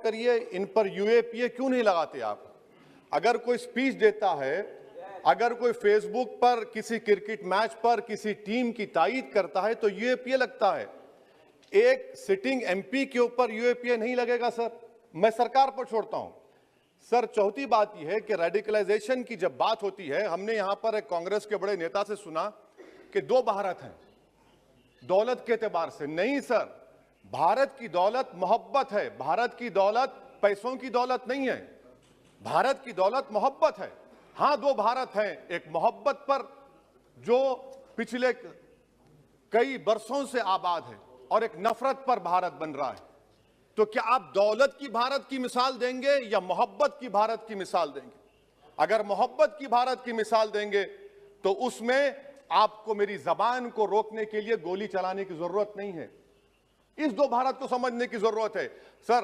करिए, इन पर यूएपीए क्यों नहीं लगाते आप? अगर कोई स्पीच देता है, अगर कोई फेसबुक पर किसी क्रिकेट मैच पर किसी टीम की तारीफ करता है तो यूएपीए लगता है। एक सिटिंग एमपी के ऊपर यूएपीए नहीं लगेगा सर। मैं सरकार पर छोड़ता हूं। सर, चौथी बात यह है कि रेडिकलाइजेशन की जब बात होती है, हमने यहां पर एक कांग्रेस के बड़े नेता से सुना कि दो भारत हैं दौलत के एतबार से। नहीं सर, भारत की दौलत मोहब्बत है। भारत की दौलत पैसों की दौलत नहीं है। भारत की दौलत मोहब्बत है। हां, दो भारत हैं, एक मोहब्बत पर जो पिछले कई बरसों से आबाद है और एक नफरत पर भारत बन रहा है। तो क्या आप दौलत की भारत की मिसाल देंगे या मोहब्बत की भारत की मिसाल देंगे? अगर मोहब्बत की भारत की मिसाल देंगे तो उसमें आपको मेरी जबान को रोकने के लिए गोली चलाने की जरूरत नहीं है। इस दो भारत को समझने की जरूरत है सर।